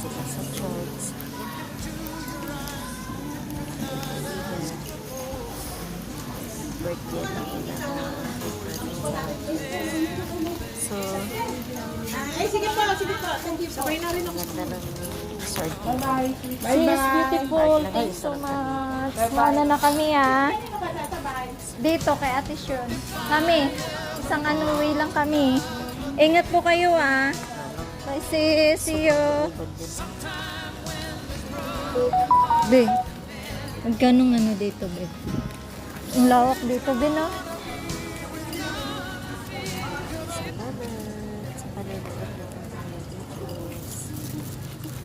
sila sa church. Birthday na nila. So, Ay, sige po. Thank you po. Sabay na rin ako. ganda ng resort. Bye-bye. Sis, beautiful. Thanks so much. Mana na kami dito kay Ate Shun. Kami, isang way lang kami. Ingat po kayo Bye sis, see you. Be, magkanong dito be? Ang lawak dito be no?